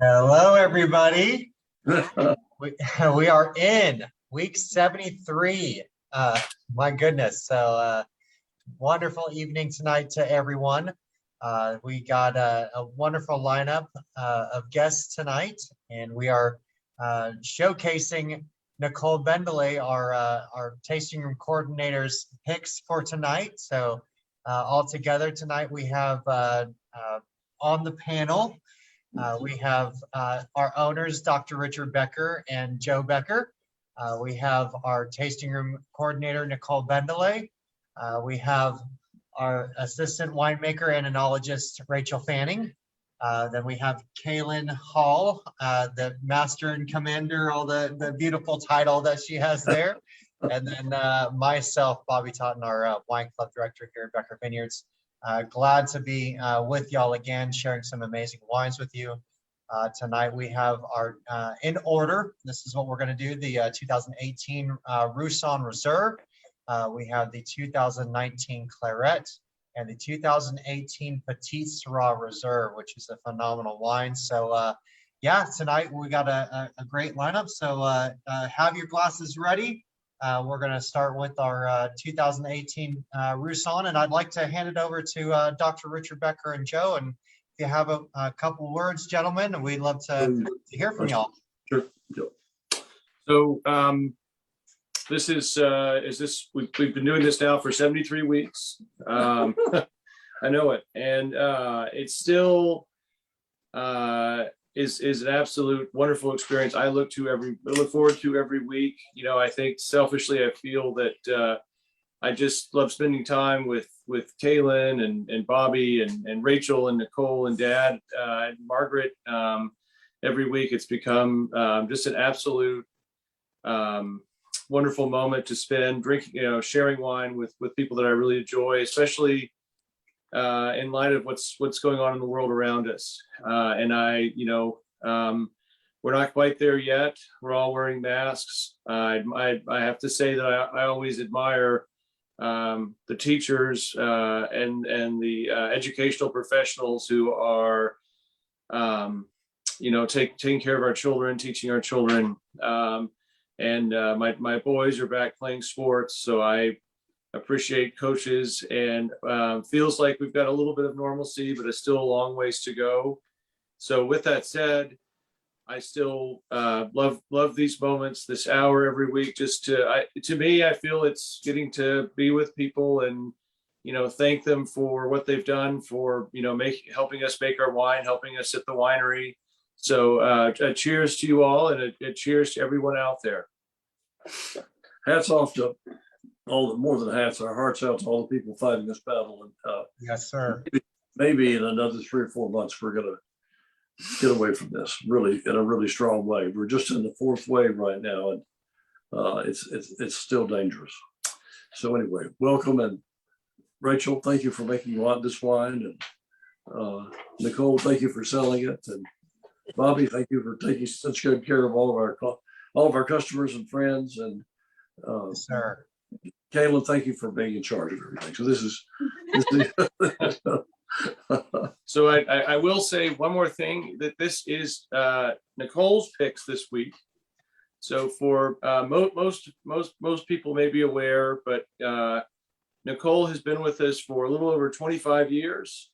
Hello, everybody. We, we are in week 73. My goodness. Wonderful evening tonight to everyone. We got a wonderful lineup of guests tonight, and we are showcasing Nicole Bendele, our tasting room coordinator's picks for tonight. All together tonight, we have on the panel. We have our owners, Dr. Richard Becker and Joe Becker. We have our tasting room coordinator, Nicole Bendele. We have our assistant winemaker and enologist, Rachel Fanning. Then we have Kaylin Hall, the master and commander, all the beautiful title that she has there. And then myself, Bobby Totten, our wine club director here at Becker Vineyards. Glad to be with y'all again, sharing some amazing wines with you. Tonight we have our, in order, this is what we're going to do, the 2018 Roussane Reserve. We have the 2019 Claret and the 2018 Petit Syrah Reserve, which is a phenomenal wine. Yeah, tonight we got a great lineup. Have your glasses ready. We're going to start with our 2018 Roussane, and I'd like to hand it over to Dr. Richard Becker and Joe. And if you have a couple words, gentlemen, we'd love to hear from y'all. Sure. So we've been doing this now for 73 weeks. I know it, and it still is an absolute wonderful experience. I look forward to every week. You know, I think selfishly, I feel that I just love spending time with Kaylin and Bobby and Rachel and Nicole and Dad and Margaret. Every week, it's become just an absolute wonderful moment to spend drinking, sharing wine with people that I really enjoy, especially in light of what's going on in the world around us. We're not quite there yet. We're all wearing masks. I have to say that I always admire the teachers and the educational professionals who are, taking care of our children, teaching our children. My boys are back playing sports, so I appreciate coaches, and feels like we've got a little bit of normalcy, but it's still a long ways to go. So with that said, I still love these moments, this hour every week. To me, I feel it's getting to be with people and thank them for what they've done for helping us make our wine, helping us at the winery. So a cheers to you all, and a cheers to everyone out there. Hats off to more than hats, our hearts out to all the people fighting this battle. And yes, sir. Maybe in another 3 or 4 months, we're going to get away from this really in a really strong way. We're just in the 4th wave right now, and it's still dangerous. So anyway, welcome, and Rachel, thank you for making this wine, and Nicole, thank you for selling it, and Bobby, thank you for taking such good care of all of our customers and friends, and Yes, sir. Kaylin, thank you for being in charge of everything. So this is So I will say one more thing, that this is Nicole's picks this week. So for most people may be aware, but Nicole has been with us for a little over 25 years.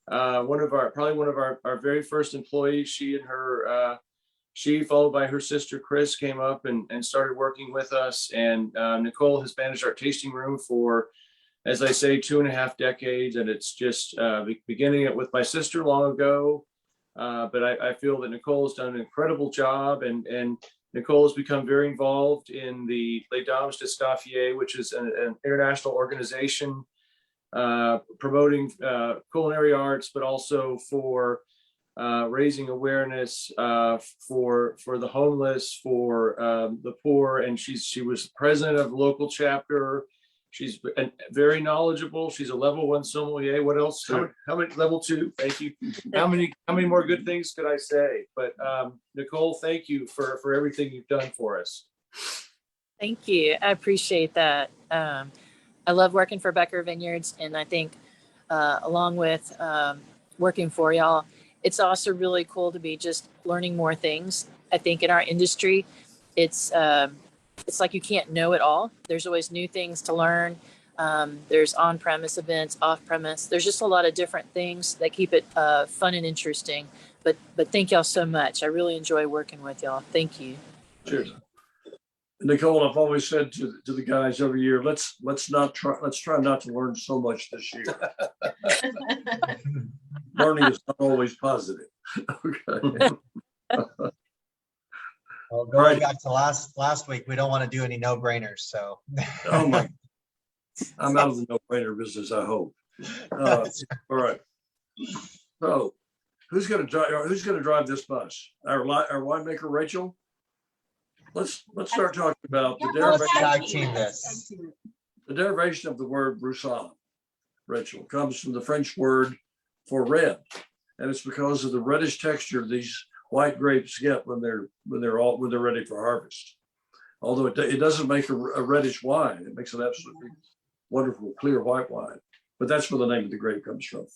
Probably one of our very first employees. She followed by her sister Chris came up and started working with us, and Nicole has managed our tasting room for, as I say, 2.5 decades, and it's just beginning it with my sister long ago, but I feel that Nicole has done an incredible job, and Nicole has become very involved in the Les Dames de Staffier, which is an international organization promoting culinary arts, but also for raising awareness for the homeless, for the poor. And she was president of the local chapter. She's very knowledgeable. She's a level 1 sommelier. What else? How many level 2? Thank you. How many more good things could I say? But Nicole, thank you for everything you've done for us. Thank you. I appreciate that. I love working for Becker Vineyards, and I think along with working for y'all, it's also really cool to be just learning more things. I think in our industry, it's like you can't know it all. There's always new things to learn. There's on-premise events, off-premise. There's just a lot of different things that keep it fun and interesting. But thank y'all so much. I really enjoy working with y'all. Thank you. Cheers. Nicole, I've always said to the guys every year, let's try not to learn so much this year. Learning is not always positive. Okay. Well, going back to last week, we don't want to do any no-brainers, so. Oh my, I'm out of the no-brainer business, I hope. All right. So who's gonna drive this bus? Our winemaker, Rachel? Let's start talking about the Tag team this. The derivation of the word Roussane, Rachel, comes from the French word for red, and it's because of the reddish texture these white grapes get when they're ready for harvest. Although it doesn't make a reddish wine, it makes an absolutely wonderful clear white wine. But that's where the name of the grape comes from.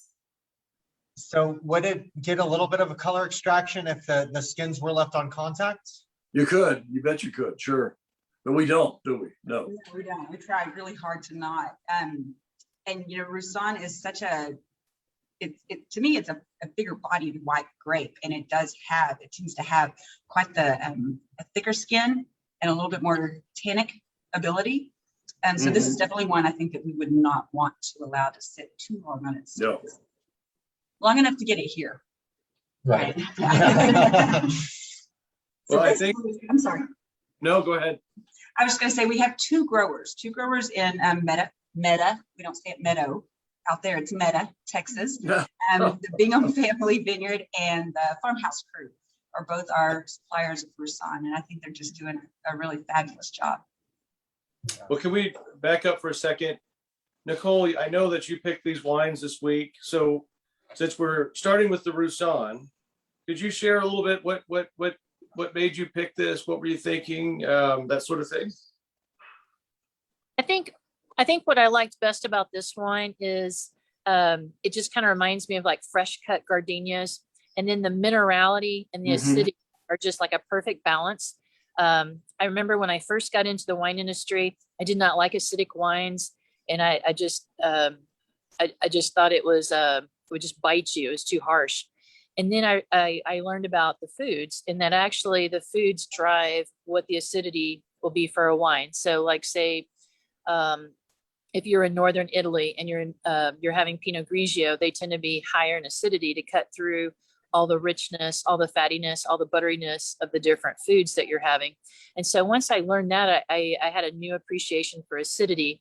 So would it get a little bit of a color extraction if the skins were left on contact? You could, you bet you could, sure. But we don't, do we? No. No, we don't. We try really hard to not. And you know, Roussane is such a, to me, it's a bigger bodied white grape, and it tends to have quite the a thicker skin and a little bit more tannic ability. And so this is definitely one I think that we would not want to allow to sit too long on its No. long enough to get it here. Right. So Well, I think, I'm sorry. no, go ahead. I was going to say we have two growers in Meta. We don't say it Meadow out there. It's Meta, Texas. The Bingham Family Vineyard and the Farmhouse Crew are both our suppliers of Roussane, and I think they're just doing a really fabulous job. Well, can we back up for a second? Nicole, I know that you picked these wines this week. So since we're starting with the Roussane, could you share a little bit what made you pick this? What were you thinking? That sort of thing. I think what I liked best about this wine is it just kind of reminds me of like fresh cut gardenias, and then the minerality and the acidity are just like a perfect balance. I remember when I first got into the wine industry, I did not like acidic wines, and I just thought it would just bite you. It was too harsh. And then I learned about the foods, and that actually the foods drive what the acidity will be for a wine. So like say, if you're in Northern Italy and you're having Pinot Grigio, they tend to be higher in acidity to cut through all the richness, all the fattiness, all the butteriness of the different foods that you're having. And so once I learned that, I had a new appreciation for acidity,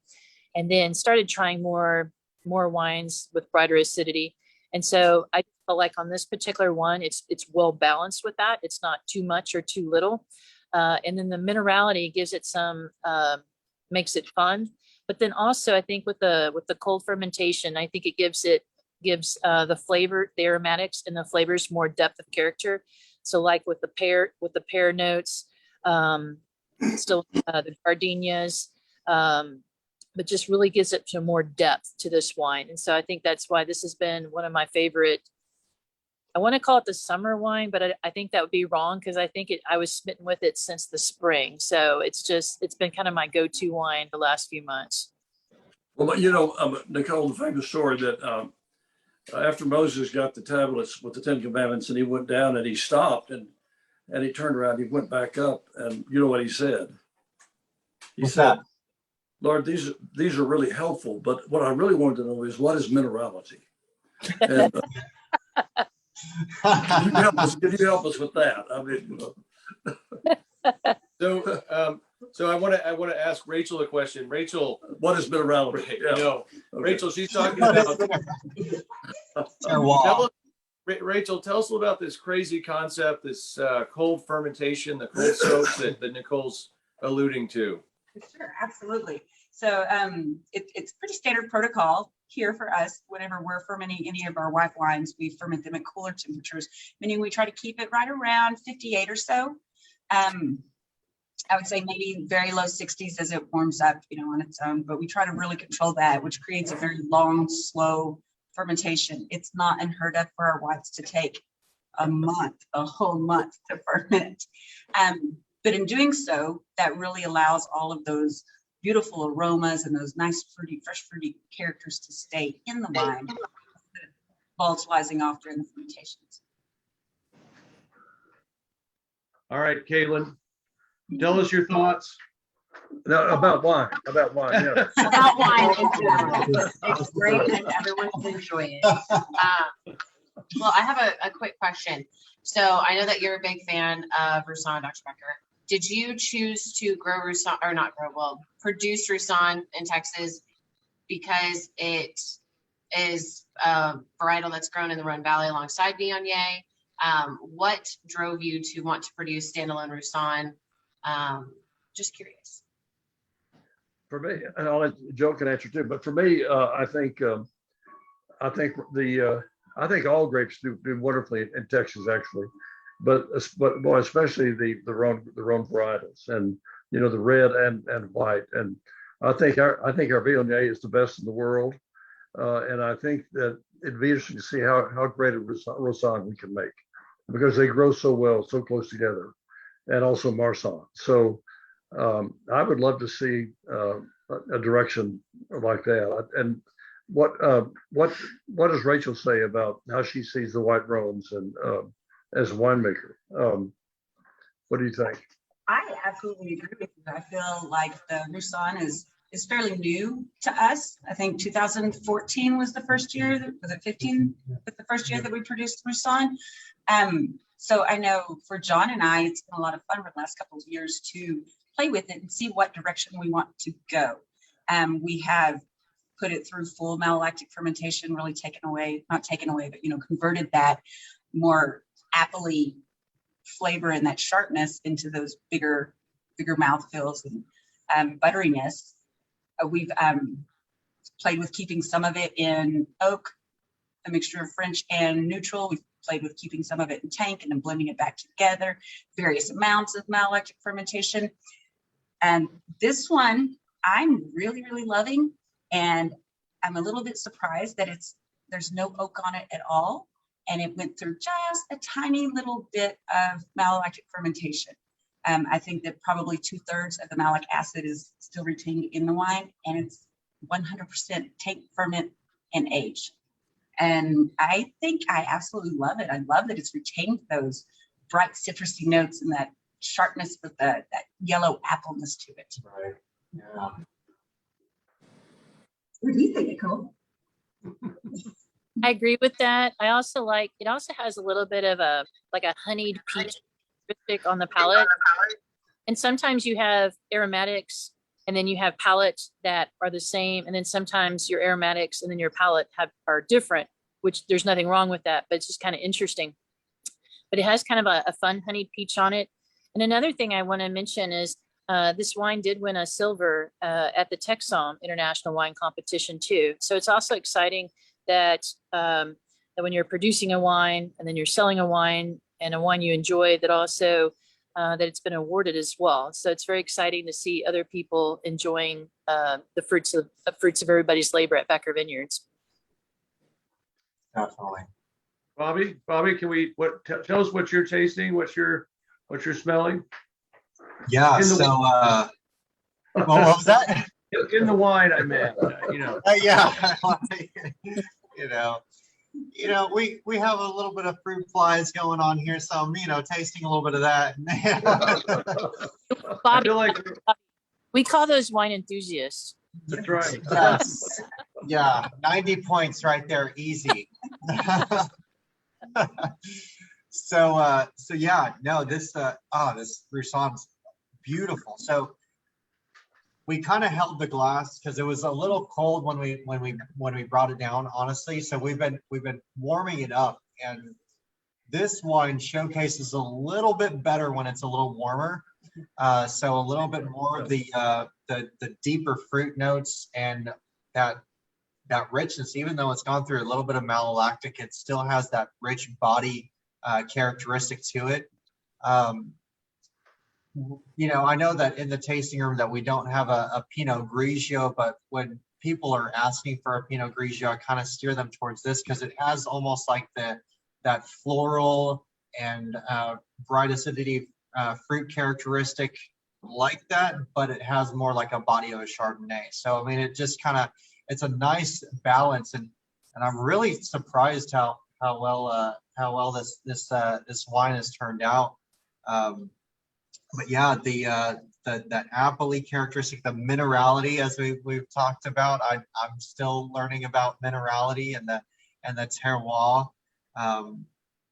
and then started trying more wines with brighter acidity. And so I felt like on this particular one, it's well balanced with that. It's not too much or too little. And then the minerality gives it some, makes it fun. But then also I think with the cold fermentation, I think it gives the flavor, the aromatics and the flavors more depth of character. So like with the pear notes, still the gardenias, but just really gives it to more depth to this wine. And so I think that's why this has been one of my favorite. I want to call it the summer wine, but I think that would be wrong, because I think I was smitten with it since the spring. So it's been kind of my go-to wine the last few months. Well, you know, Nicole, the famous story that after Moses got the tablets with the 10 Commandments, and he went down and he stopped and he turned around, he went back up, and you know what he said? He said, Lord, these are really helpful, but what I really wanted to know is, what is minerality? And, can you help us with that? I mean, So I want to ask Rachel a question. Rachel, what is minerality? Yeah. No, okay. Rachel, she's talking about. Rachel, tell us about this crazy concept, this cold fermentation, the cold soaks that Nicole's alluding to. Sure, absolutely. So it's pretty standard protocol here for us. Whenever we're fermenting any of our white wines, we ferment them at cooler temperatures, meaning we try to keep it right around 58 or so. I would say maybe very low 60s as it warms up, on its own, but we try to really control that, which creates a very long, slow fermentation. It's not unheard of for our wines to take a whole month to ferment. But in doing so, that really allows all of those beautiful aromas and those nice fruity, fresh fruity characters to stay in the wine, volatilizing off during the fermentations. All right, Caitlin, tell us your thoughts. No, about wine, yeah. About wine in general. It's great and everyone will enjoy it. Well, I have a quick question. So I know that you're a big fan of Roussane, Dr. Becker. Did you choose to grow Roussane, or not grow, well, produce Roussane in Texas because it is a varietal that's grown in the Rhone Valley alongside Viognier? What drove you to want to produce standalone Roussane? Just curious. For me, and I'll let Joe can answer too, but for me, I think all grapes do wonderfully in Texas, actually, but boy, especially the Rhone varietals, and you know, the red and white, and I think our Viognier is the best in the world, and I think that it'd be interesting to see how great a Roussane we can make, because they grow so well, so close together, and also Marsanne. So I would love to see a direction like that. And what does Rachel say about how she sees the white Rhones and as a winemaker? What do you think? I absolutely agree with you. I feel like the Roussane is fairly new to us. I think 2014 was the first year, was it 15? But the first year that we produced Roussane. So I know for John and I, it's been a lot of fun over the last couple of years to play with it and see what direction we want to go. We have put it through full malolactic fermentation, really not taken away, but, you know, converted that more appley flavor and that sharpness into those bigger mouthfeels and butteriness. We've played with keeping some of it in oak, a mixture of French and neutral. We've played with keeping some of it in tank and then blending it back together, various amounts of malolactic fermentation. And this one I'm really, really loving. And I'm a little bit surprised that there's no oak on it at all. And it went through just a tiny little bit of malolactic fermentation. I think that probably 2/3 of the malic acid is still retained in the wine, and it's 100% tank, ferment, and age. And I think I absolutely love it. I love that it's retained those bright citrusy notes and that sharpness with that yellow appleness to it. Right. Yeah. What do you think, Nicole? I agree with that. I also like, it also has a little bit of a honeyed peach characteristic on the palate. And sometimes you have aromatics and then you have palates that are the same. And then sometimes your aromatics and then your palate are different, which there's nothing wrong with that, but it's just kind of interesting. But it has kind of a fun honeyed peach on it. And another thing I want to mention is this wine did win a silver at the Texom International Wine Competition too. So it's also exciting that when you're producing a wine and then you're selling a wine and a wine you enjoy, that also that it's been awarded as well. So it's very exciting to see other people enjoying the fruits of everybody's labor at Becker Vineyards. Definitely. Bobby, can tell us what you're tasting, what you're smelling? Yeah. So what was that? In the wine, I meant, you know. Yeah. you know, we have a little bit of fruit flies going on here, so I'm, tasting a little bit of that. I feel like We call those wine enthusiasts. that's right. Yes. Yeah. 90 points right there. Easy. So yeah, no, this Roussane's beautiful. So we kind of held the glass because it was a little cold when we brought it down, honestly. So we've been warming it up, and this wine showcases a little bit better when it's a little warmer. So a little bit more of the deeper fruit notes and that richness. Even though it's gone through a little bit of malolactic, it still has that rich body characteristic to it. I know that in the tasting room that we don't have a Pinot Grigio, but when people are asking for a Pinot Grigio, I kind of steer them towards this because it has almost like the that floral and bright acidity fruit characteristic like that, but it has more like a body of a Chardonnay. So I mean, it just kind of, it's a nice balance, and I'm really surprised how well this wine has turned out. But yeah, that appley characteristic, the minerality, as we've talked about, I'm still learning about minerality and the terroir. I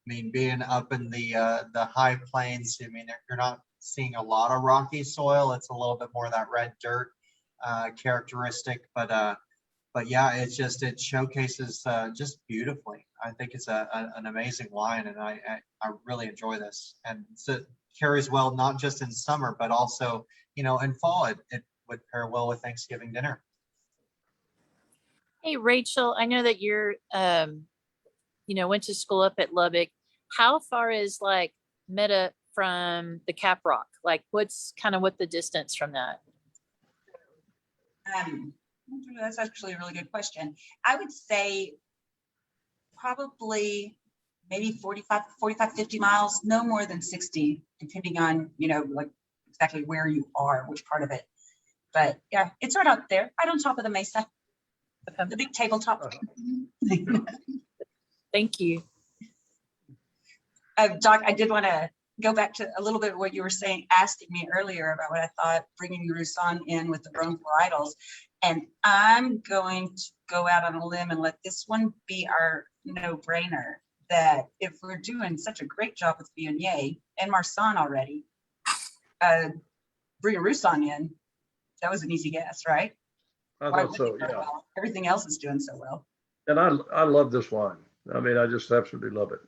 mean, being up in the high plains, I mean, you're not seeing a lot of rocky soil. It's a little bit more of that red dirt characteristic, but yeah, it showcases just beautifully. I think it's an amazing wine, and I really enjoy this. And it carries well not just in summer, but also, you know, in fall. It would pair well with Thanksgiving dinner. Hey, Rachel, I know that you're, went to school up at Lubbock. How far is like Meta from the Cap Rock? Like, what's what the distance from that? That's actually a really good question. I would say probably maybe 45, 50 miles, no more than 60, depending on, like exactly where you are, which part of it. But yeah, it's right out there, right on top of the mesa, the big tabletop. Thank you. Doc, I did want to go back to a little bit of what you were saying, asking me earlier about what I thought bringing Roussane in with the Rhone varietals. And I'm going to go out on a limb and let this one be our no-brainer, that if we're doing such a great job with Viognier and Marsanne already, bring Roussane in, that was an easy guess, right? I Why thought so, wouldn't it go yeah. well? Everything else is doing so well. And I love this wine. I mean, I just absolutely love it.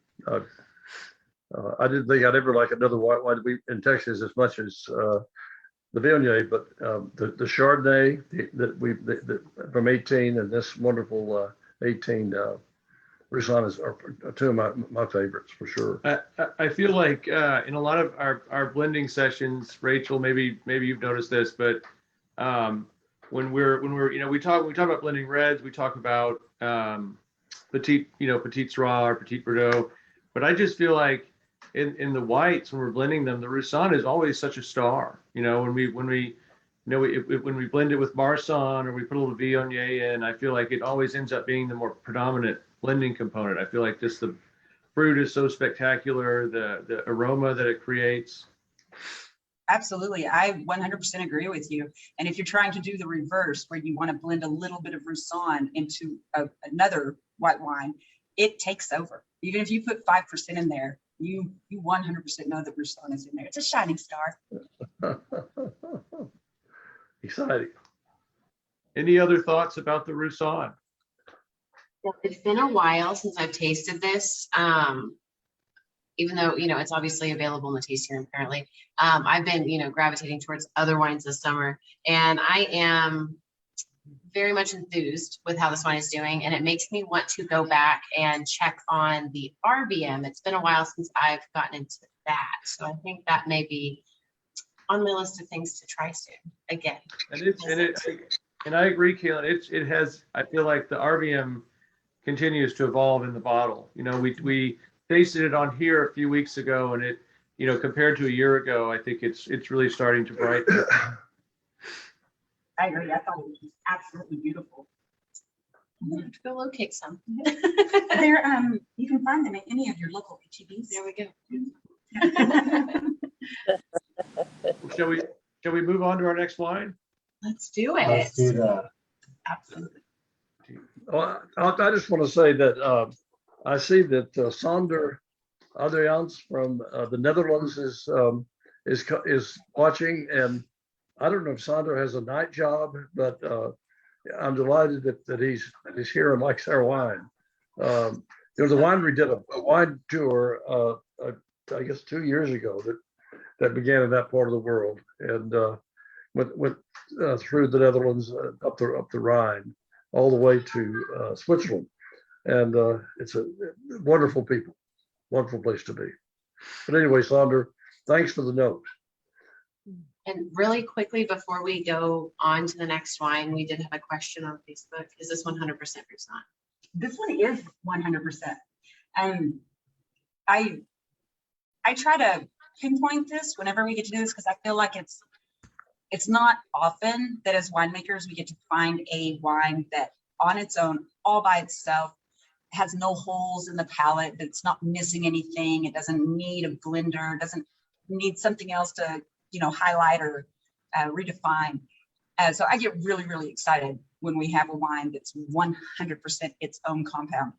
I didn't think I'd ever like another white wine in Texas as much as the Viognier, but the Chardonnay from 18 and this wonderful 18 Roussane are two of my favorites for sure. I feel like in a lot of our blending sessions, Rachel, maybe you've noticed this, but when we're we talk about blending reds, we talk about Petit Syrah or Petit Verdot, but I just feel like in the whites, when we're blending them, the Roussane is always such a star. When we blend it with Marsanne or we put a little Viognier in, I feel like it always ends up being the more predominant blending component. I feel like just the fruit is so spectacular, the aroma that it creates. Absolutely. I 100% agree with you. And if you're trying to do the reverse, where you want to blend a little bit of Roussane into another white wine, it takes over. Even if you put 5% in there, you 100% know that Roussane is in there. It's a shining star. Exciting. Any other thoughts about the Roussane? It's been a while since I've tasted this. Even though, it's obviously available in the tasting room currently. I've been, gravitating towards other wines this summer, and I am very much enthused with how this wine is doing, and it makes me want to go back and check on the RBM. It's been a while since I've gotten into that, so I think that may be on my list of things to try soon again. And I agree, Kaylin. It has. I feel like the RBM continues to evolve in the bottle. We tasted it on here a few weeks ago, and it, compared to a year ago, I think it's really starting to brighten. I agree. I thought it was just absolutely beautiful. I'm gonna have to go locate some. There, you can find them at any of your local HEBs. There we go. Shall we move on to our next wine? Let's do it. Let's do that. Absolutely. Well, I just want to say that I see that Sander Adriaans from the Netherlands is watching, and I don't know if Sander has a night job, but I'm delighted that he's here and likes our wine. The winery did a wine tour, I guess 2 years ago that began in that part of the world, and went through the Netherlands, up the Rhine, all the way to Switzerland. And it's a wonderful people, wonderful place to be. But anyway, Sander, thanks for the note. And really quickly, before we go on to the next wine, we did have a question on Facebook. Is this 100% Roussane? This one is 100%. I try to pinpoint this whenever we get to do this because I feel like it's not often that as winemakers we get to find a wine that on its own, all by itself, has no holes in the palate, that's not missing anything. It doesn't need a blender, doesn't need something else to, highlight or redefine. So I get really, really excited when we have a wine that's 100% its own compound.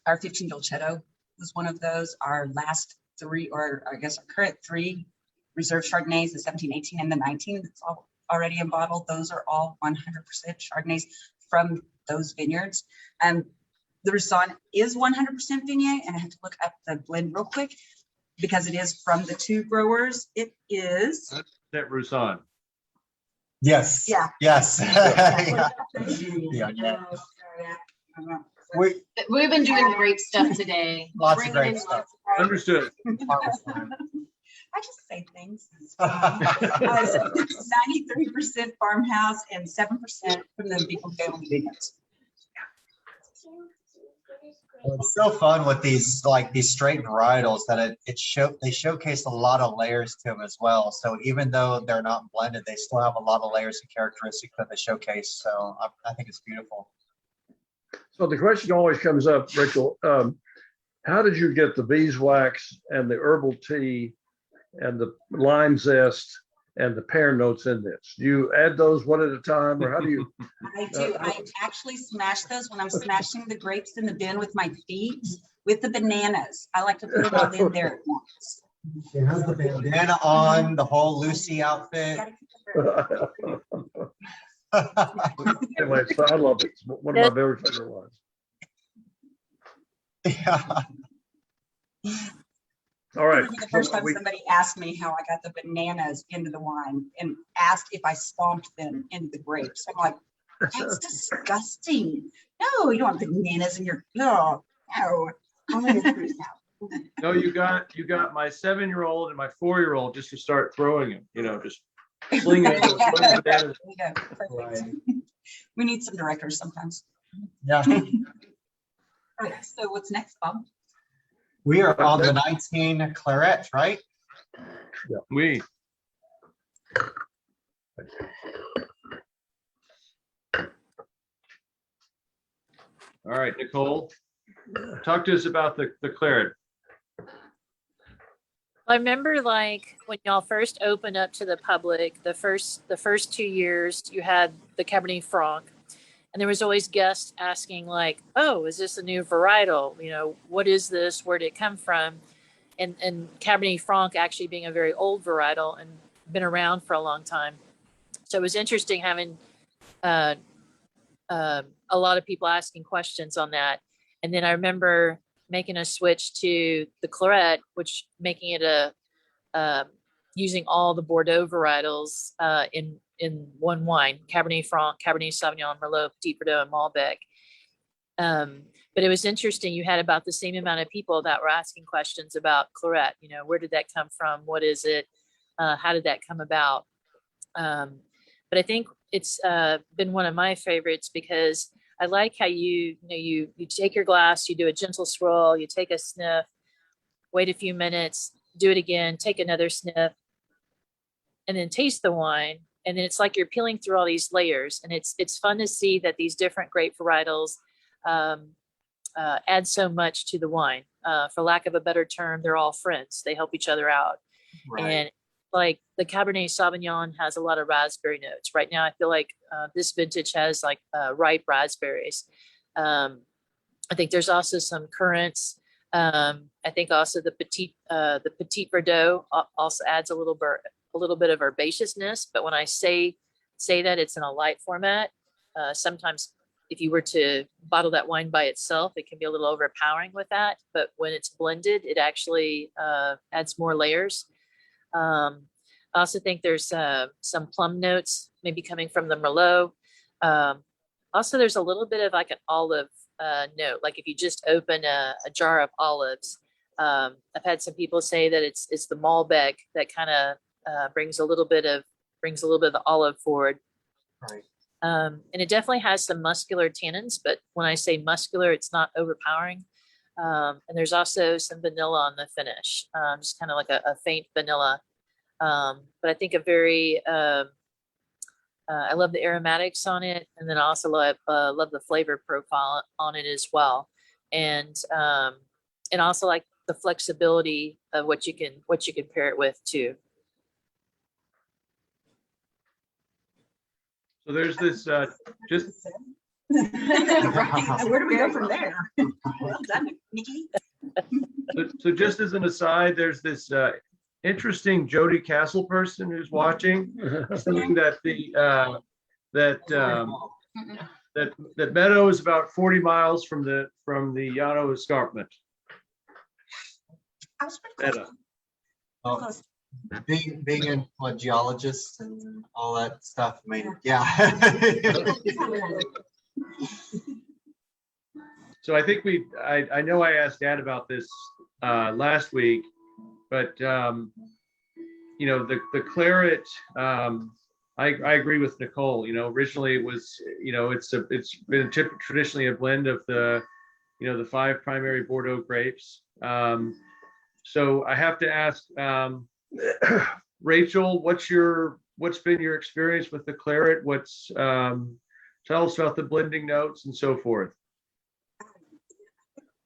Our 15 Dolcetto was one of those. Our last three, or I guess our current three reserve Chardonnays, the 17, 18, and the 19, that's all already in bottle. Those are all 100% Chardonnays from those vineyards. The Roussane is 100% Viognier, and I have to look up the blend real quick because it is from the two growers. It is. That Roussane. Yes. Yeah. Yes. Yeah. Yeah. We've been doing grape stuff today. Lots of Bringing great in stuff. lots of- Understood. I just say things. It's fine. So 93% farmhouse and 7% from the Beagle family vineyards. Well, it's so fun with these straight varietals that they showcase a lot of layers to them as well. So even though they're not blended, they still have a lot of layers and characteristics that they showcase. So I think it's beautiful. So the question always comes up, Nichole, how did you get the beeswax and the herbal tea and the lime zest and the pear notes in this? Do you add those one at a time, or how do you? I do. I actually smash those when I'm smashing the grapes in the bin with my feet with the bananas. I like to put it all in there at once. It has the bandana on, the whole Lucy outfit. Anyway, so I love it. It's one of my very favorite ones. Yeah. All right. The first time somebody asked me how I got the bananas into the wine and asked if I stomped them into the grapes. I'm like, that's disgusting. No, you don't have bananas in your, no. I'm gonna do it now. No, you got my 7-year-old and my 4-year-old just to start throwing them, just slinging it. There you go. Perfect. We need some directors sometimes. Yeah. All right, so what's next, Bob? We are on the 19 Claret, right? We. All right, Nicole, talk to us about the Claret. I remember when y'all first opened up to the public, the first 2 years you had the Cabernet Franc, and there was always guests asking oh, is this a new varietal? What is this? Where did it come from? And Cabernet Franc actually being a very old varietal and been around for a long time. So it was interesting having a lot of people asking questions on that. And then I remember making a switch to the Claret, which making it using all the Bordeaux varietals in one wine: Cabernet Franc, Cabernet Sauvignon, Merlot, Petit Verdot, and Malbec. But it was interesting. You had about the same amount of people that were asking questions about Claret. Where did that come from? What is it? How did that come about? But I think it's been one of my favorites because I like how you take your glass, you do a gentle swirl, you take a sniff, wait a few minutes, do it again, take another sniff, and then taste the wine. And then it's like you're peeling through all these layers, and it's fun to see that these different grape varietals add so much to the wine. For lack of a better term, they're all friends. They help each other out. Right. And the Cabernet Sauvignon has a lot of raspberry notes. Right now, I feel like this vintage has ripe raspberries. I think there's also some currants. I think also the Petit Verdot also adds a little bit of herbaceousness. But when I say that it's in a light format, sometimes if you were to bottle that wine by itself, it can be a little overpowering with that. But when it's blended, it actually adds more layers. I also think there's some plum notes maybe coming from the Merlot. Also, there's a little bit of an olive note. Like if you just open a jar of olives, I've had some people say that it's the Malbec that kind of brings a little bit of the olive forward. Right. And it definitely has some muscular tannins, but when I say muscular, it's not overpowering. And there's also some vanilla on the finish, just kind of like a faint vanilla. But I think a very, I love the aromatics on it, and then I also love the flavor profile on it as well, and also like the flexibility of what you can pair it with too. So there's this just Right. Where do we go from there? Well done, Nikki. so just as an aside, there's this interesting Jody Castle person who's watching, saying that that Meadow is about 40 miles from the Llano Escarpment. I was pretty close. Meadow. Oh, Close. being a geologist and all that stuff, I mean, yeah. So I think I know I asked Dad about this last week, but you know, the Claret, I agree with Nicole. You know, originally it was, you know, it's been traditionally a blend of the 5 primary Bordeaux grapes. So I have to ask, Rachel, what's been your experience with the Claret? Tell us about the blending notes and so forth.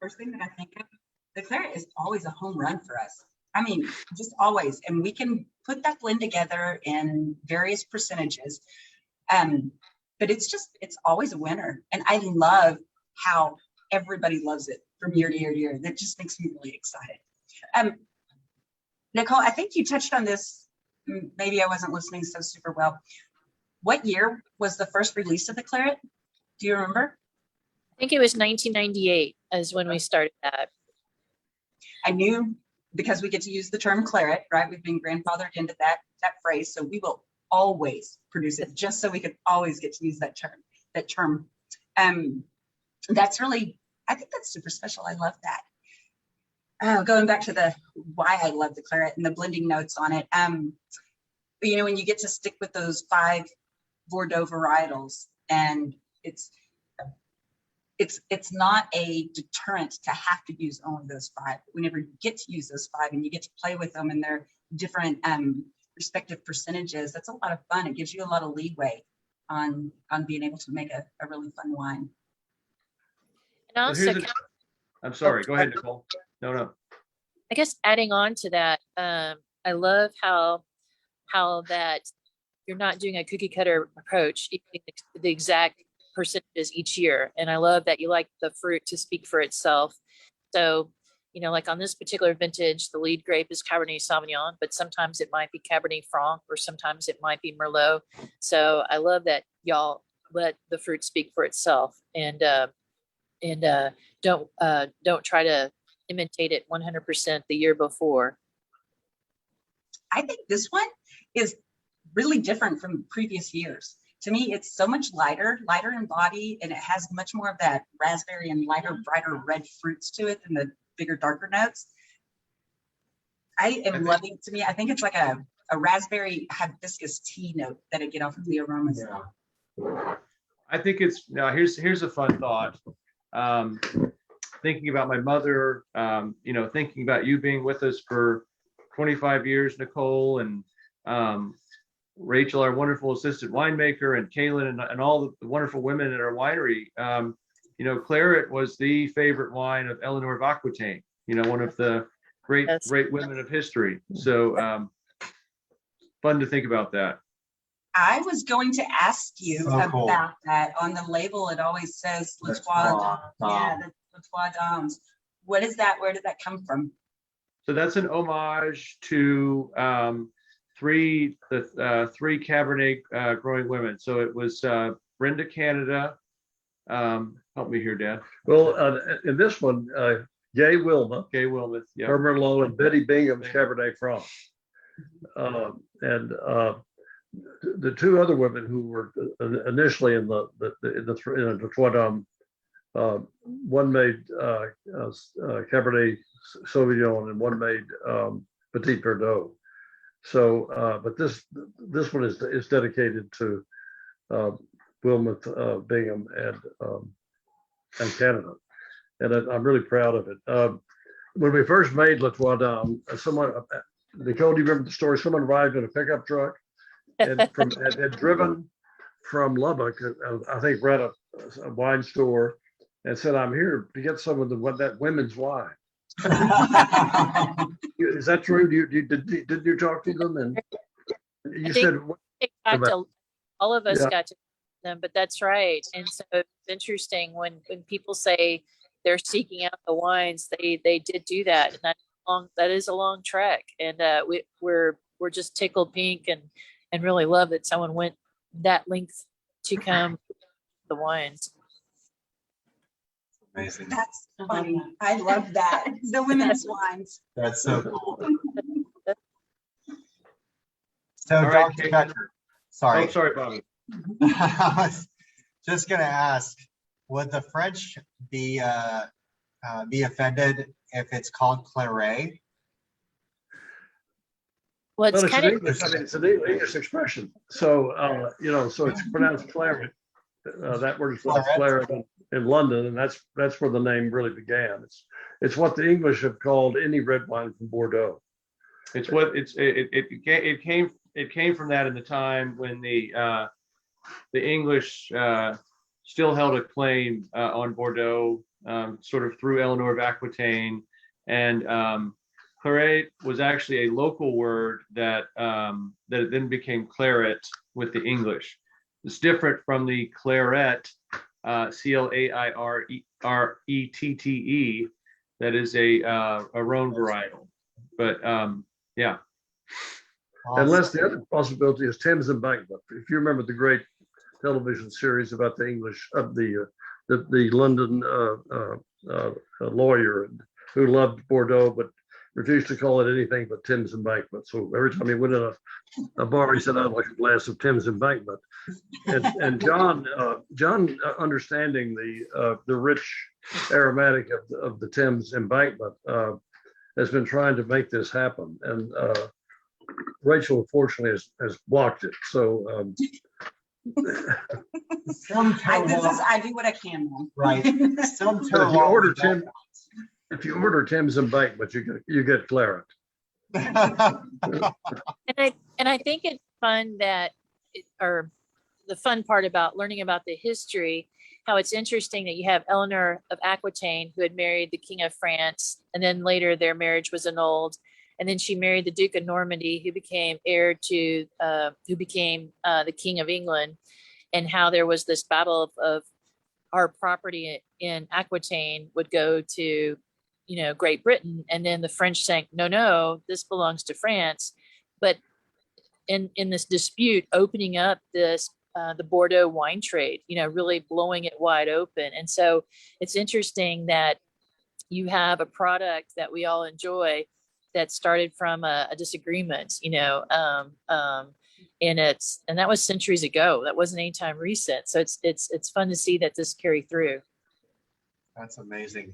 First thing that I think of, the Claret is always a home run for us. I mean, just always. And we can put that blend together in various percentages. But it's always a winner. And I love how everybody loves it from year to year to year. That just makes me really excited. Nicole, I think you touched on this. Maybe I wasn't listening so super well. What year was the first release of the Claret? Do you remember? I think it was 1998 is when we started that. I knew, because we get to use the term Claret, right? We've been grandfathered into that phrase, so we will always produce it, just so we could always get to use that term. That's really, I think that's super special. I love that. Going back to why I love the Claret and the blending notes on it. You know, when you get to stick with those 5 Bordeaux varietals, and it's not a deterrent to have to use only those 5. Whenever you get to use those 5 and you get to play with them in their different respective percentages, that's a lot of fun. It gives you a lot of leeway on being able to make a really fun wine. And also, I'm sorry, go ahead, Nicole. No. I guess adding on to that, I love how that you're not doing a cookie cutter approach, the exact percentages each year. And I love that you like the fruit to speak for itself. So, you know, like on this particular vintage, the lead grape is Cabernet Sauvignon, but sometimes it might be Cabernet Franc, or sometimes it might be Merlot. So I love that y'all let the fruit speak for itself, and don't try to imitate it 100% the year before. I think this one is really different from previous years. To me, it's so much lighter in body, and it has much more of that raspberry and lighter, brighter red fruits to it than the bigger, darker notes. I am loving, to me, I think it's like a raspberry hibiscus tea note that I get off of the aromas. Yeah. I think now here's a fun thought. Thinking about my mother, you know, thinking about you being with us for 25 years, Nicole, and Rachel, our wonderful assistant winemaker, and Kaylin, and all the wonderful women at our winery. You know, Claret was the favorite wine of Eleanor of Aquitaine, you know, one of the great women of history. So fun to think about that. I was going to ask you about that. On the label, it always says Le Trois Dames. What is that? Where did that come from? So that's an homage to 3 Cabernet growing women. So it was Brenda Canada. Help me here, Dad. Well, in this one, Gay Wilmot, yeah. her Merlot, and Betty Bingham's Cabernet Franc. And the 2 other women who were initially in the Trois Dames, one made Cabernet Sauvignon, and one made Petit Verdot. So, but this one is dedicated to Wilmot, Bingham, and Canada. and I'm really proud of it. When we first made Le Trois Dames, Nicole, do you remember the story? Someone arrived in a pickup truck and had driven from Lubbock, I think, ran a wine store, and said, "I'm here to get some of that women's wine." Is that true? Did you talk to them? And you said, all of us Yeah. got to them, but that's right. And so it's interesting when people say they're seeking out the wines, they did do that, and that is a long trek, and we're just tickled pink and really love that someone went that length to come the wines. Amazing. That's funny. I love that. The women's wines. That's so cool. So, All right, Dr. Kate. Becker, sorry. Oh, sorry, Bobby. I was just going to ask, would the French be offended if it's called Claret? Well, it's Well, kind of English. I mean, it's an English expression. So, so it's pronounced claret. That word is pronounced claret in London, and that's where the name really began. It's what the English have called any red wine from Bordeaux. It's what it came from that in the time when the English still held a claim on Bordeaux, sort of through Eleanor of Aquitaine, and Claret was actually a local word that then became claret with the English. It's different from the claret, Clairette, that is a Rhone varietal. But yeah. Unless the other possibility is Thames Embankment. If you remember the great television series about the English of the London lawyer who loved Bordeaux but refused to call it anything but Thames Embankment. So every time he went in a bar, he said, "I'd like a glass of Thames Embankment." And John, understanding the rich aromatic of the Thames Embankment, has been trying to make this happen. And Rachel, unfortunately, has blocked it. So I do what I can. Right. Some if you order Thames Embankment, you get claret. and I think it's fun or the fun part about learning about the history, how it's interesting that you have Eleanor of Aquitaine, who had married the King of France, and then later their marriage was annulled. And then she married the Duke of Normandy, who became the King of England, and how there was this battle of our property in Aquitaine would go to, Great Britain. And then the French saying, no, this belongs to France. But in this dispute, opening up this, the Bordeaux wine trade, really blowing it wide open. And so it's interesting that you have a product that we all enjoy that started from a disagreement, and that was centuries ago. That wasn't anytime recent. So it's fun to see that this carry through. That's amazing.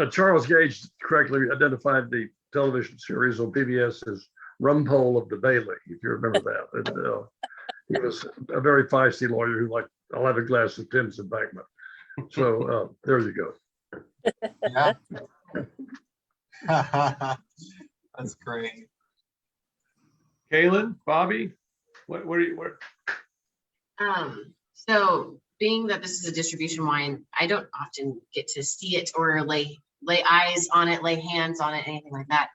Charles Gage correctly identified the television series on PBS as Rumpole of the Bailey, if you remember that. And, he was a very feisty lawyer who liked, "I'll have a glass of Thames Embankment." So there you go. Yeah. That's great. Kaylin, Bobby, what are you? So being that this is a distribution wine, I don't often get to see it or lay eyes on it, lay hands on it, anything like that.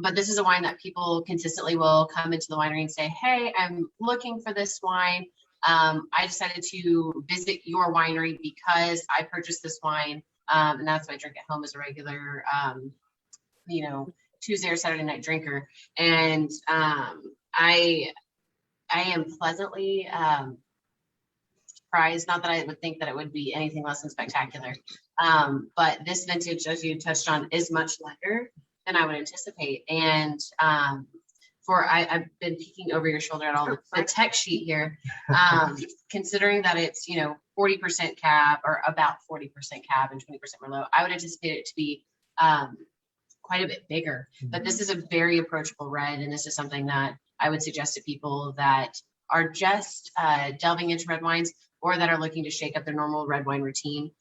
But this is a wine that people consistently will come into the winery and say, "Hey, I'm looking for this wine. I decided to visit your winery because I purchased this wine, and that's why I drink at home as a regular, Tuesday or Saturday night drinker." And I am pleasantly surprised. Not that I would think that it would be anything less than spectacular, but this vintage, as you touched on, is much lighter than I would anticipate. And I've been peeking over your shoulder at all the tech sheet here, considering that it's 40% cab or about 40% cab and 20% Merlot. I would anticipate it to be quite a bit bigger, but this is a very approachable red, and this is something that I would suggest to people that are just delving into red wines or that are looking to shake up their normal red wine routine.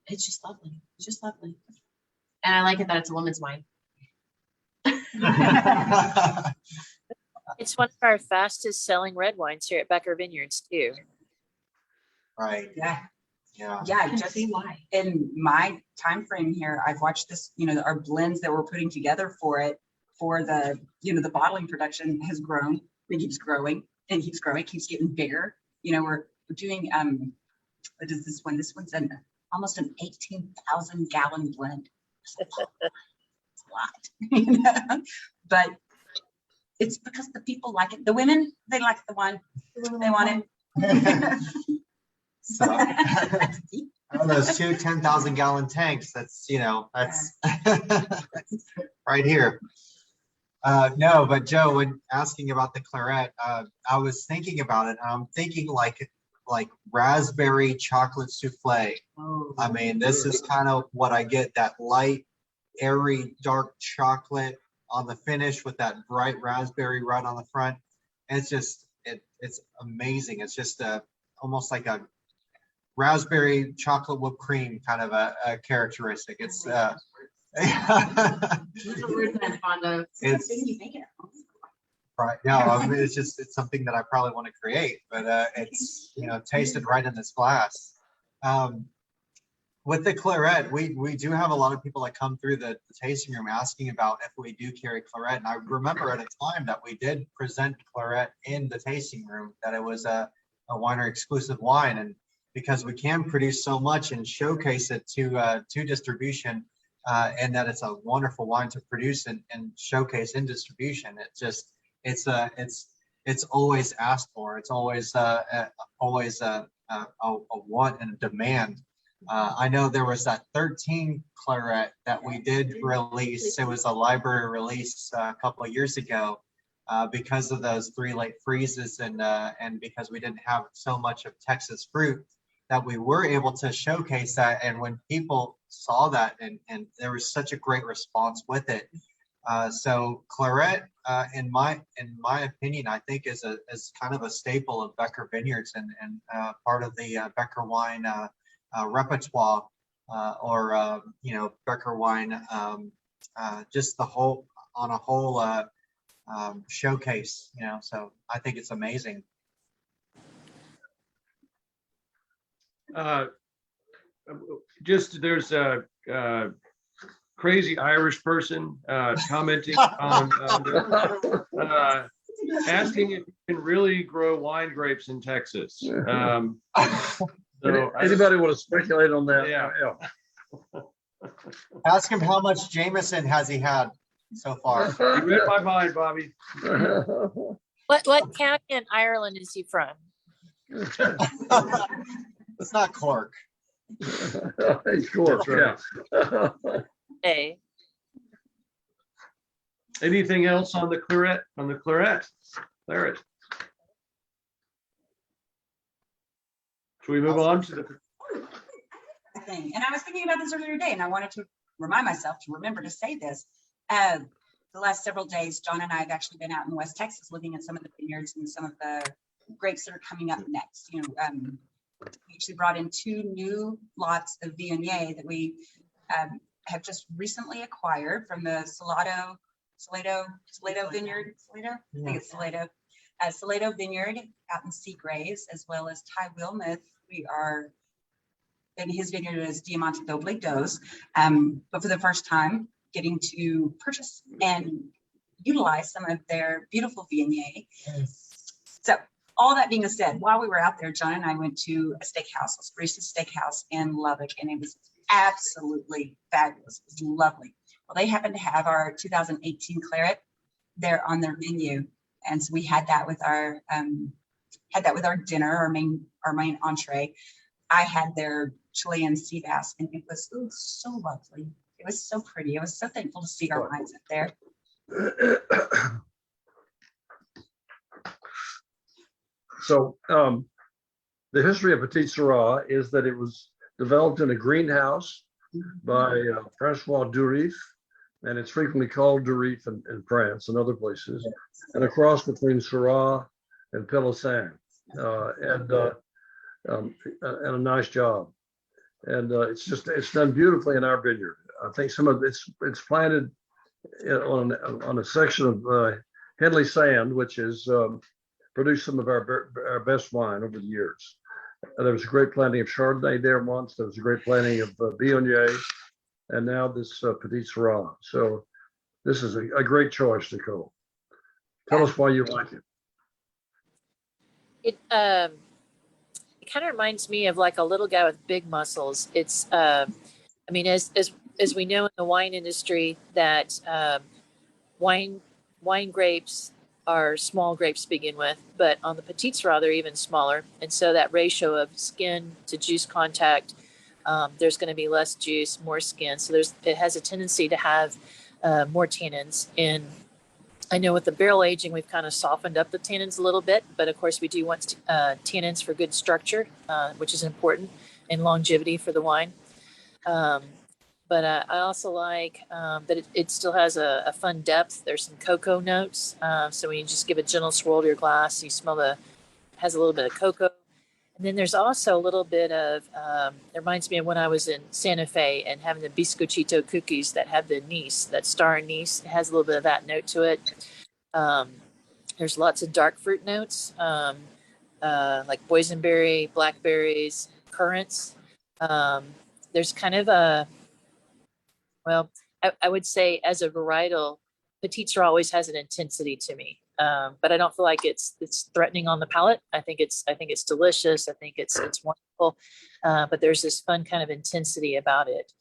It's just lovely. It's just lovely. And I like it that it's a woman's wine. It's one of our fastest selling red wines here at Becker Vineyards too. Right, Yeah, yeah. yeah, I can just see why. in my time frame here, I've watched this, our blends that we're putting together for it, for the, the bottling production has grown. It keeps growing and keeps growing, it keeps getting bigger. We're doing, what is this one? This one's almost an 18,000 gallon blend. It's a lot, but it's because the people like it. The women, they like the wine. They want it. So, those two 10,000 gallon tanks, that's right here. No, but Joe, when asking about the Claret, I was thinking about it. I'm thinking like raspberry chocolate souffle. I mean, this is kind of what I get, that light, airy, dark chocolate on the finish with that bright raspberry right on the front. And it's just, it's amazing. It's just almost like a raspberry chocolate whipped cream kind of a characteristic. It's Those are words I'm fond of. it's right. No, I mean, it's something that I probably want to create, but it's tasted right in this glass. With the Claret, we do have a lot of people that come through the tasting room asking about if we do carry Claret. And I remember at a time that we did present Claret in the tasting room, that it was a winery exclusive wine. And because we can produce so much and showcase it to distribution, and that it's a wonderful wine to produce and showcase in distribution, it's always asked for. It's always a want and a demand. I know there was that 13 Claret that we did release. It was a library release a couple of years ago, because of those 3 late freezes and because we didn't have so much of Texas fruit, that we were able to showcase that. And when people saw that, and there was such a great response with it. So Claret, in my opinion, I think is kind of a staple of Becker Vineyards and part of the Becker wine repertoire, or Becker wine, just the whole showcase. So I think it's amazing. Just there's a crazy Irish person commenting on asking if you can really grow wine grapes in Texas. So Anybody want to speculate on that? Yeah. Ask him how much Jameson has he had so far. You read my mind, Bobby. What county in Ireland is he from? It's not Cork. Sure, yeah. Hey, Anything else on the Claret? Claret. Should we move on to the? Thing. And I was thinking about this earlier today, and I wanted to remind myself to remember to say this. The last several days, John and I have actually been out in West Texas looking at some of the vineyards and some of the grapes that are coming up next. We actually brought in 2 new lots of Viognier that we have just recently acquired from the Salado Vineyard. I think it's Salado Vineyard out in Seagraves, as well as Ty Wilmuth. And his vineyard is Diamante Doble Dos, but for the first time getting to purchase and utilize some of their beautiful Viognier. So all that being said, while we were out there, John and I went to a steakhouse, a Sirah Steakhouse in Lubbock, and it was absolutely fabulous. It was lovely. Well, they happened to have our 2018 Claret there on their menu, and so we had that with our dinner, our main entree. I had their Chilean sea bass, and it was so lovely. It was so pretty. I was so thankful to see our wines up there. So the history of Petit Syrah is that it was developed in a greenhouse by Francois Durif, and it's frequently called Durif in France and other places, and a cross between Syrah and Petit Syrah, and a nice job. and it's done beautifully in our vineyard. I think some of it's planted on a section of Henley sand, which has produced some of our best wine over the years. There was a great planting of Chardonnay there once. There was a great planting of Viognier, and now this Petit Syrah. So this is a great choice, Nicole. Tell us why you like it. It kind of reminds me of like a little guy with big muscles. It's I mean, as we know in the wine industry, that wine grapes are small grapes to begin with, but on the Petit Syrah, they're even smaller. And so that ratio of skin to juice contact, there's going to be less juice, more skin. So it has a tendency to have more tannins. And I know with the barrel aging, we've kind of softened up the tannins a little bit, but of course we do want tannins for good structure, which is important, and longevity for the wine. But I also like that it still has a fun depth. There's some cocoa notes. So when you just give a gentle swirl to your glass, you smell has a little bit of cocoa. And then there's also a little bit of, it reminds me of when I was in Santa Fe and having the biscochito cookies that have the anise, that star anise. It has a little bit of that note to it. There's lots of dark fruit notes, like boysenberry, blackberries, currants. There's kind of well, I would say as a varietal, Petit Syrah always has an intensity to me, but I don't feel like it's threatening on the palate. I think it's delicious. I think it's wonderful, but there's this fun kind of intensity about it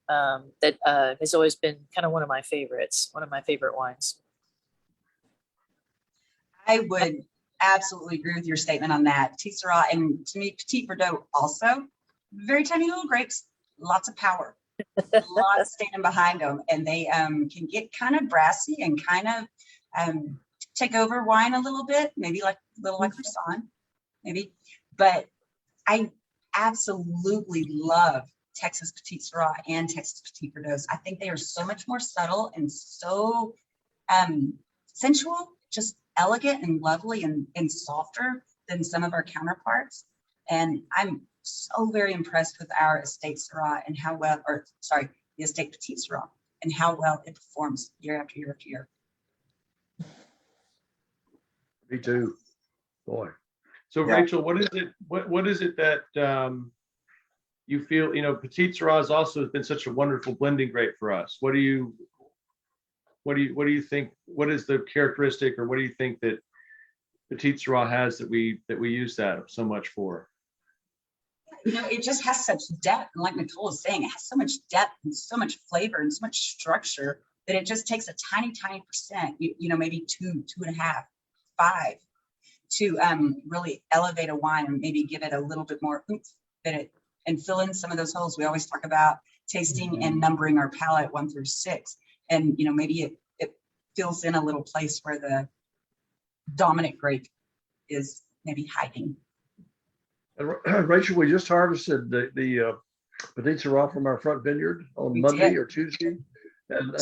that has always been kind of one of my favorites, one of my favorite wines. I would absolutely agree with your statement on that. Petit Syrah, and to me, Petit Verdot also, very tiny little grapes, lots of power. Lots standing behind them, and they can get kind of brassy and kind of take over wine a little bit, maybe like a little like Roussane, maybe. But I absolutely love Texas Petit Syrah and Texas Petit Verdot. I think they are so much more subtle and so sensual, just elegant and lovely and softer than some of our counterparts. And I'm so very impressed with our estate Syrah and how well, the estate Petit Syrah and how well it performs year after year after year. Me too, boy. So Yeah. Rachel, what is it that you feel? Petit Syrah has also been such a wonderful blending grape for us. What do you think? What is the characteristic, or what do you think that Petit Syrah has that we use that so much for? It just has such depth. And like Nicole was saying, it has so much depth and so much flavor and so much structure that it just takes a tiny, tiny percent, maybe 2.5, 5 to really elevate a wine and maybe give it a little bit more oomph and fill in some of those holes. We always talk about tasting and numbering our palate 1 through 6. And, maybe it fills in a little place where the dominant grape is maybe hiding. And Rachel, we just harvested the Petit Syrah from our front vineyard on Monday or Tuesday. And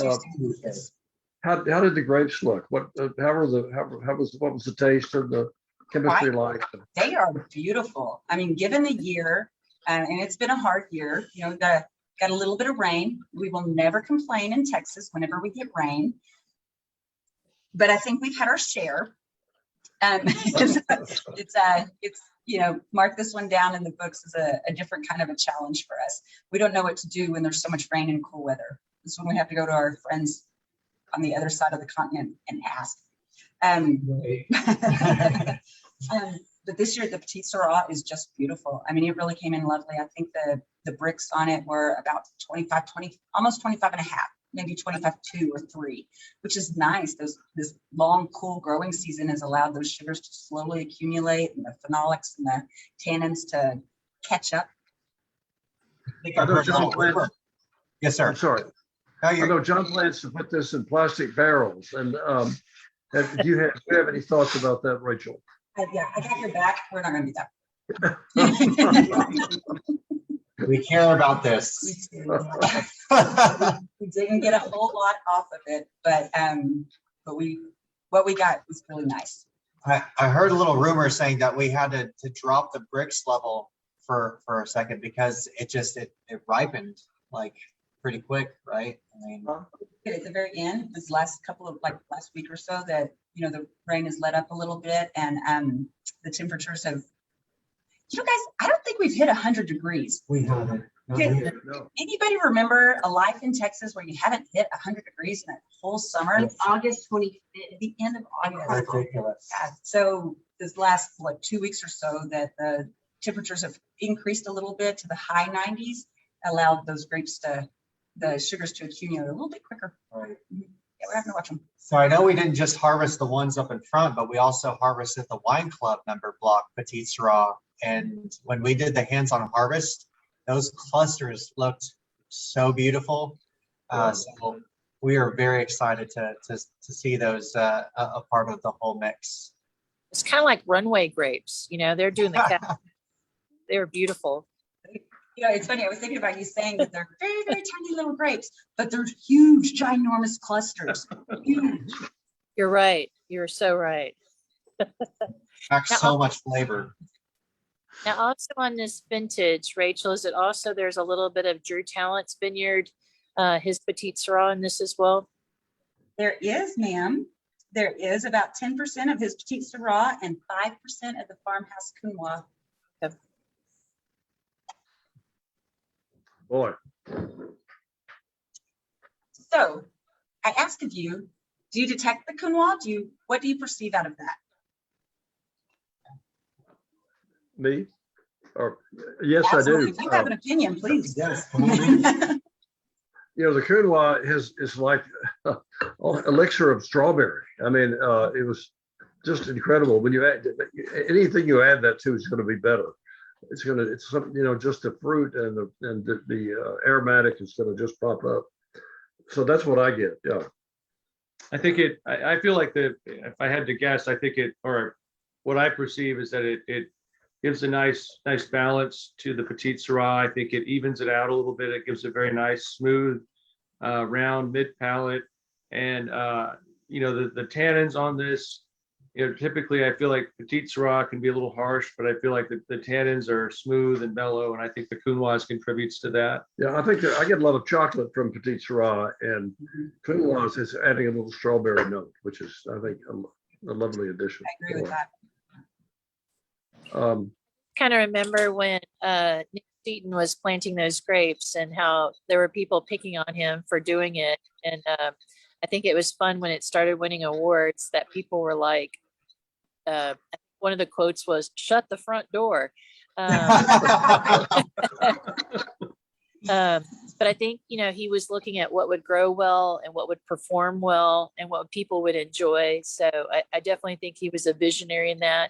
how did the grapes look? What was the taste or the chemistry like? They are beautiful. I mean, given the year, and it's been a hard year, got a little bit of rain. We will never complain in Texas whenever we get rain. But I think we've had our share. It's mark this one down in the books as a different kind of a challenge for us. We don't know what to do when there's so much rain and cool weather. It's when we have to go to our friends on the other side of the continent and ask. But this year, the Petit Syrah is just beautiful. I mean, it really came in lovely. I think the bricks on it were about 20, almost 25 and a half, maybe 25.2 or 3, which is nice. This long, cool growing season has allowed those sugars to slowly accumulate and the phenolics and the tannins to catch up. Yes, sir. I'm sorry. I know John plans to put this in plastic barrels. And do you have any thoughts about that, Rachel? Yeah, I got your back. We're not going to do that. We care about this. We do. We didn't get a whole lot off of it, but what we got was really nice. I heard a little rumor saying that we had to drop the bricks level for a second because it ripened like pretty quick, right? I mean, At the very end, this last week or so, that the rain has let up a little bit, and the temperatures have. Guys, I don't think we've hit 100 degrees. we haven't. Okay. No. Anybody remember a life in Texas where you haven't hit 100 degrees in that whole summer? It's August 25th. The end of August. Ridiculous. Yeah, so this last 2 weeks or so that the temperatures have increased a little bit to the high 90s, allowed those grapes the sugars to accumulate a little bit quicker. Right. Yeah, we're having to watch them. So I know we didn't just harvest the ones up in front, but we also harvested the wine club member block Petit Syrah. And when we did the hands-on harvest, those clusters looked so beautiful. So we are very excited to see those a part of the whole mix. It's kind of like runway grapes, they're doing the cap. They're beautiful. It's funny. I was thinking about you saying that they're very, very tiny little grapes, but they're huge, ginormous clusters. Huge. You're right. You're so right. Packs so much flavor. Now, also on this vintage, Rachel, is it also there's a little bit of Drew Talent's vineyard, his Petit Syrah in this as well? There is, ma'am. There is about 10% of his Petit Syrah and 5% of the farmhouse Counois. Boy, So I ask of you, do you detect the Counois? What do you perceive out of that? me? Or yes, Absolutely. I If do. you have an opinion, please. Yes. The Counois is like elixir of strawberry. I mean, it was just incredible. When you add anything you add that to, is going to be better. It's something, just the fruit and the aromatic is going to just pop up. So that's what I get. Yeah. I think I feel like if I had to guess, I think or what I perceive is that it gives a nice balance to the Petit Syrah. I think it evens it out a little bit. It gives a very nice, smooth, round mid palate. And, the tannins on this, typically I feel like Petit Syrah can be a little harsh, but I feel like the tannins are smooth and mellow. And I think the Counois contributes to that. Yeah, I think that I get a lot of chocolate from Petit Syrah, and Counois is adding a little strawberry note, which is, I think, a lovely addition. I agree with that. Kind of remember when Nick Seaton was planting those grapes and how there were people picking on him for doing it. And I think it was fun when it started winning awards that people were like, one of the quotes was, "Shut the front door." But I think, he was looking at what would grow well and what would perform well and what people would enjoy. So I definitely think he was a visionary in that.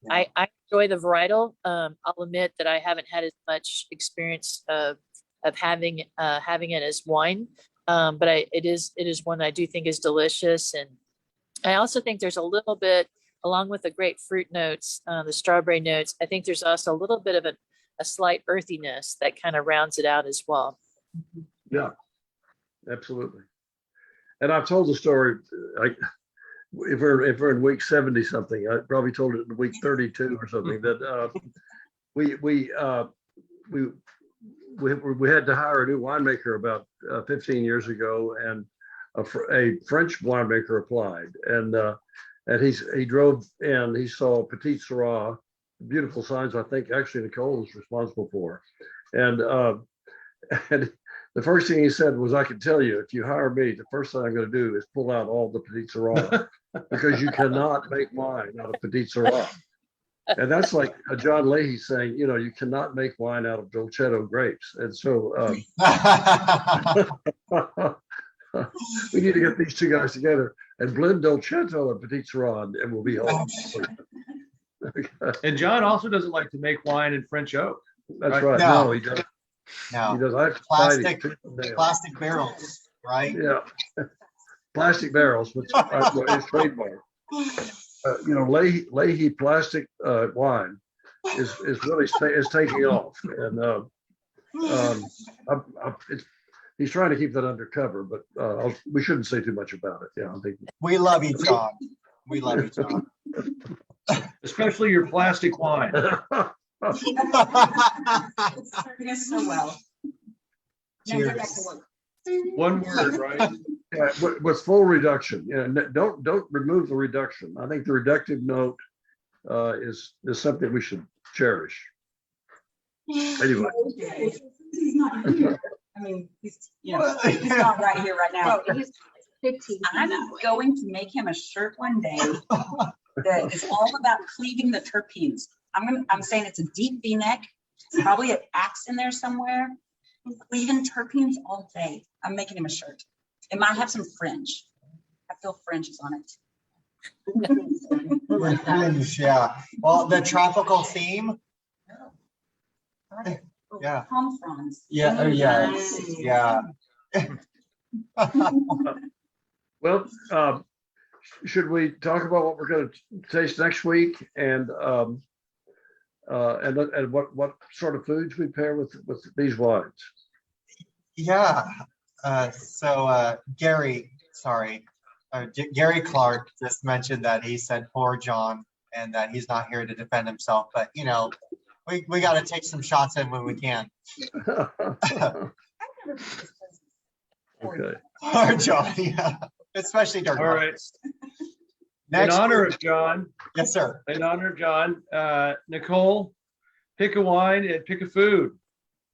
I enjoy the varietal. I'll admit that I haven't had as much experience of having it as wine, but it is one that I do think is delicious. And I also think there's a little bit, along with the grapefruit notes, the strawberry notes, I think there's also a little bit of a slight earthiness that kind of rounds it out as well. Yeah, absolutely. And I've told the story. If we're in week 70 something, I probably told it in week 32 or something, that we had to hire a new winemaker about 15 years ago, and a French winemaker applied, and he drove in, he saw Petit Syrah, beautiful signs. I think actually Nicole was responsible for, and the first thing he said was, "I can tell you, if you hire me, the first thing I'm going to do is pull out all the Petit Syrah because you cannot make wine out of Petit Syrah." And that's like John Leahy saying, you cannot make wine out of Dolcetto grapes. And so we need to get these two guys together and blend Dolcetto and Petit Syrah, and we'll be home. And John also doesn't like to make wine in French oak. That's right. No. No, he doesn't. No, He does. I have to fight him. plastic barrels, right? Yeah. Plastic barrels, which is trademark. Leahy plastic wine is really is taking off, and he's trying to keep that undercover, but we shouldn't say too much about it. Yeah, I think We love you, John. We love you, John. Especially your plastic wine. It's serving us so well. Now get back to Cheers. work. One word, right? Yeah, with full reduction. Don't remove the reduction. I think the reductive note is something we should cherish. Anyway. He's not here. I mean, he's not right here right now. Oh, he's 15. I'm going to make him a shirt one day that is all about cleaving the terpenes. I'm saying it's a deep V-neck, probably an axe in there somewhere. Cleaving terpenes all day. I'm making him a shirt. It might have some fringe. I feel fringe is on it. Fringe, yeah. Well, the tropical theme. Yeah. Palm fronds. Yeah. Oh, yeah. Yeah. Well, should we talk about what we're going to taste next week and what sort of foods we pair with these wines? Yeah. Gary Clark just mentioned that he said poor John and that he's not here to defend himself, but we got to take some shots in when we can. Okay. Poor John, yeah. Especially during. All right. Next In honor week- of John, Yes, sir. Nicole, pick a wine and pick a food.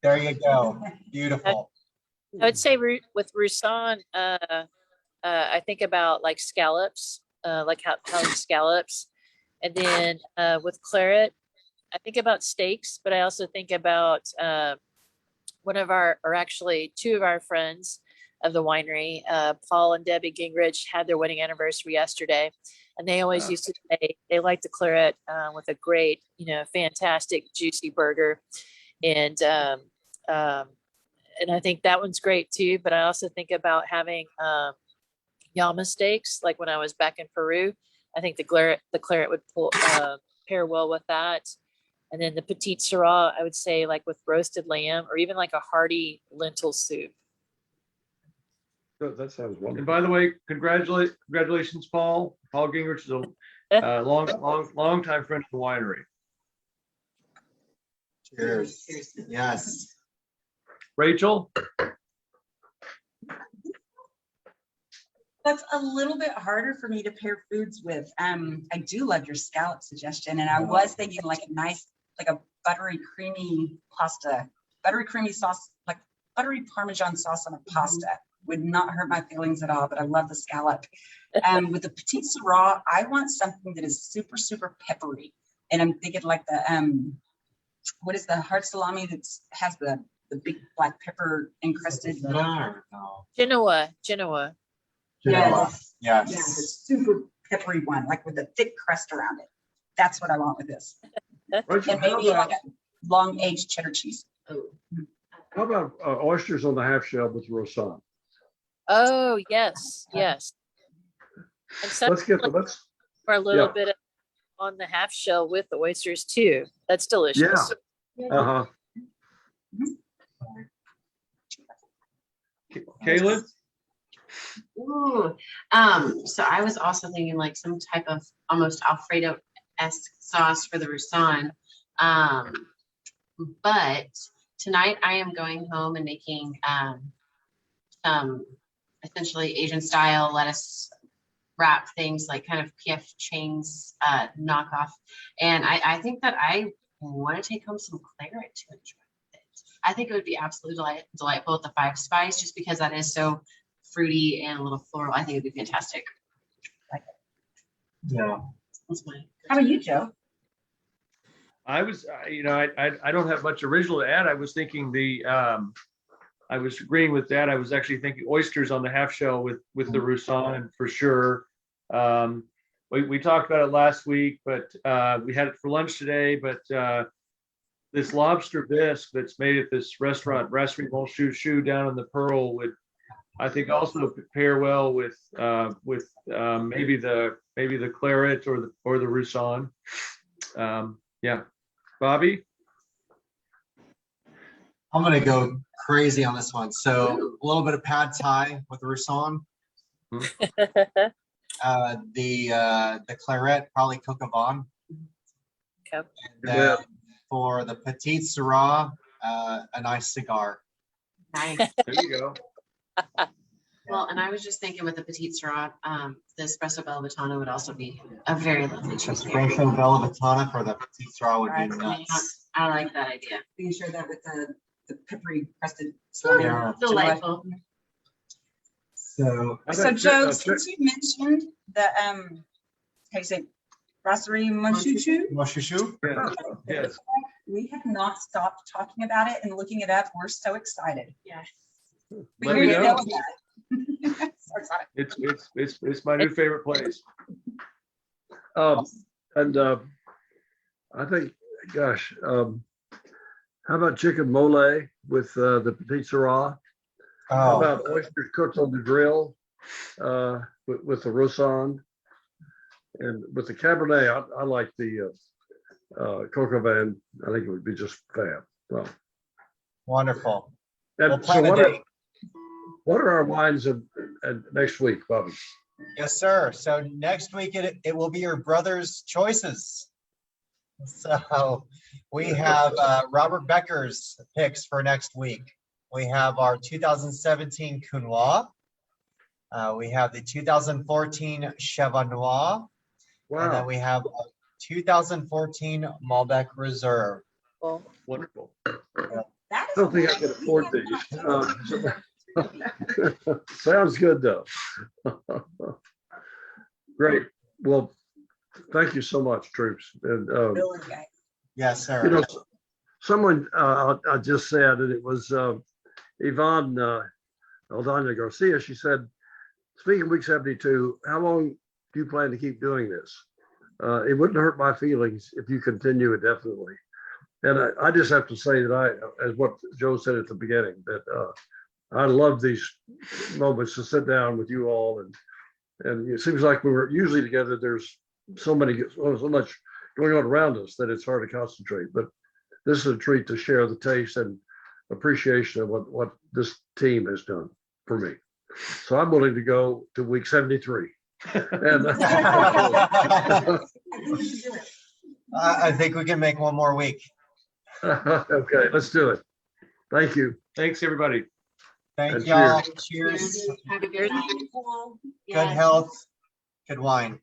There you go. Beautiful. I would say with Roussane, I think about like scallops, like how scallops. And then with Claret, I think about steaks, but I also think about two of our friends of the winery, Paul and Debbie Gingrich, had their wedding anniversary yesterday. And they always used to say they like the Claret with a great, fantastic, juicy burger. And I think that one's great too. But I also think about having llama steaks, like when I was back in Peru. I think the Claret would pair well with that. And then the Petit Syrah, I would say like with roasted lamb or even like a hearty lentil soup. Good, that sounds wonderful. And by the way, congratulations, Paul. Paul Gingrich is a long time friend of the winery. Cheers. Yes. Rachel, That's a little bit harder for me to pair foods with. I do love your scallop suggestion, and I was thinking like a nice, like a buttery creamy pasta, buttery creamy sauce, like buttery Parmesan sauce on a pasta would not hurt my feelings at all. But I love the scallop. With the Petit Syrah, I want something that is super, super peppery, and I'm thinking like the what is the hard salami that has the big black pepper encrusted? Genoa. Yes. Yes. Yeah, the super peppery one, like with a thick crust around it. That's what I want with this. Rachel, And maybe like a long aged cheddar cheese. how about oysters on the half shell with Roussane? Oh, yes. And Let's for a little yeah. bit of, on the half shell with the oysters too. That's delicious. Uh-huh. Caleb, Ooh, so I was also thinking like some type of almost Alfredo-esque sauce for the Roussane. But tonight I am going home and making some essentially Asian style lettuce wrap things, like kind of PF Chang's knockoff. And I think that I want to take home some Claret to enjoy with it. I think it would be absolutely delightful with the 5 spice, just because that is so fruity and a little floral. I think it'd be fantastic. Yeah. That's my. How about you, Joe? I was, I don't have much original to add. I was thinking I was agreeing with that. I was actually thinking oysters on the half shell with the Roussane for sure. We talked about it last week, but we had it for lunch today. But this lobster bisque that's made at this restaurant, Brasserie Bon Chou Chou down in the Pearl, would, I think, also pair well with maybe the Claret or the Roussane. Yeah, Bobby. I'm gonna go crazy on this one. So a little bit of pad thai with Roussane. The Claret, probably coq au vin. Okay. And then for the Petit Syrah, a nice cigar. Nice. There you go. Well, and I was just thinking with the Petit Syrah, the espresso belvatano would also be a very lovely choice. Espresso Bellavitana for the Petit Syrah would be nuts. I like that idea. Can you share that with the peppery crusted? Yeah. Delightful. So, So Joe, since you mentioned the, how you say, brasserie Monchouchou, Moshushu? Yes. we have not stopped talking about it and looking it up. We're so excited. Yes. We Let hear me you know. know that. So excited. It's my new favorite place. And I think, gosh, how about chicken mole with the Petit Syrah? How Oh, about oysters cooked on the grill with the Roussane? And with the Cabernet, I like the Coq au vin. I think it would be just fab. Well, wonderful. and We'll so plan a date. what are our wines of next week, Bobby? Yes, sir. So next week it will be your brother's choices. So we have Robert Becker's picks for next week. We have our 2017 Counois. We have the 2014 Cheval Noir. And then Wow, we have a 2014 Malbec Reserve. Wonderful. That I is don't think I nice. can We afford have these. not- Sounds good, though. Great. Well, thank you so much, troops. And Really, guys. Yes, you sir. know, someone I just said, and it was Yvonne Aldana Garcia. She said, "Speaking of week 72, how long do you plan to keep doing this? It wouldn't hurt my feelings if you continue indefinitely." And I just have to say that as what Joe said at the beginning, that I love these moments to sit down with you all, and it seems like we were usually together. There's so much going on around us that it's hard to concentrate. But this is a treat to share the taste and appreciation of what this team has done for me. So I'm willing to go to week 73. And I think we can make one more week. okay, let's do it. Thank you. Thanks, everybody. Thank And y'all. Cheers. Have a good night. Good health. Good wine.